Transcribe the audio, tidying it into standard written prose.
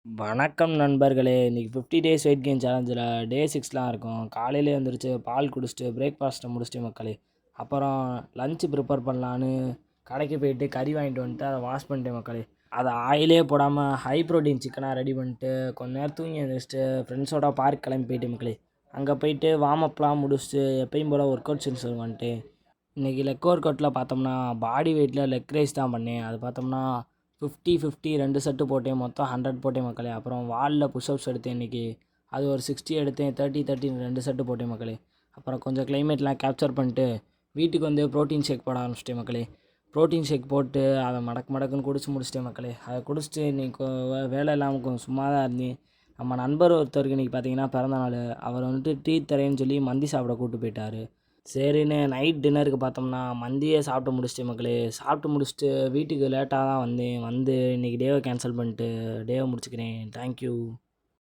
வணக்கம் நண்பர்களே! இன்னைக்கு 50 டேஸ் வெயிட் கெயின் சேலஞ்சில டே 6லாம் இருக்கும். காலையிலே எந்திரிச்சு பால் குடிச்சிட்டு பிரேக்ஃபாஸ்ட்ட முடிச்சுட்டு மக்களே. அப்புறம் லஞ்ச் ப்ரிப்பேர் பண்ணலான்னு கடைக்கு போயிட்டு கறி வாங்கிட்டு வந்துட்டு அதை வாஷ் பண்ணிட்டேன் மக்களே. அதை ஆயிலே போடாமல் ஹை ப்ரோட்டீன் சிக்கனாக ரெடி பண்ணிட்டு கொஞ்ச நேரம் தூங்கி எழுந்திரிச்சிட்டு ஃப்ரெண்ட்ஸோட பார்க் கிளம்பி போயிட்டேன் மக்களே. அங்கே போயிட்டு வார்ம் அப்லாம் முடிச்சுட்டு எப்பயும் போல் ஒர்க் அவுட் சென்ஸ் வந்துட்டேன். இன்றைக்கி லெக் ஒர்க் அவுட்டில் பார்த்தோம்னா பாடி வெயிட்டில் லெக் ரைஸ் தான் பண்ணேன். அது பார்த்தோம்னா 50 50 2 செட்டு போட்டேன். மொத்தம் 100 போட்டேன் மக்களே. அப்புறம் வாலில் புஷ்அப்ஸ் எடுத்தேன் இன்றைக்கி. அது ஒரு 60 எடுத்தேன். 30 30 2 செட்டு போட்டேன் மக்களே. அப்புறம் கொஞ்சம் கிளைமேட்லாம் கேப்சர் பண்ணிட்டு வீட்டுக்கு வந்து ப்ரோட்டீன் ஷேக் போட ஆரம்பிச்சிட்டேன் மக்களே. ப்ரோட்டீன் ஷேக் போட்டு அதை மடக்குன்னு குடிச்சு முடிச்சிட்டேன் மக்களே. அதை குடிச்சிட்டு இன்றைக்கி வேலை இல்லாமல் கொஞ்சம் சும்மா தான் இருந்தேன். நம்ம நண்பர் ஒருத்தருக்கு இன்றைக்கி பார்த்தீங்கன்னா பிறந்த நாள். அவர் வந்துட்டு ட்ரீட் தரேன்னு சொல்லி மந்தி சாப்பிட கூப்பிட்டு போயிட்டார். சரின்னு நைட் டின்னருக்கு பார்த்தோம்னா மந்தியே சாப்பிட்டு முடிச்சிட்டேன் மக்களே. சாப்பிட்டு முடிச்சுட்டு வீட்டுக்கு லேட்டாக தான் வந்தேன். வந்து இன்றைக்கி டேவை கேன்சல் பண்ணிட்டு டேவை முடிச்சுக்கிறேன். தேங்க்யூ.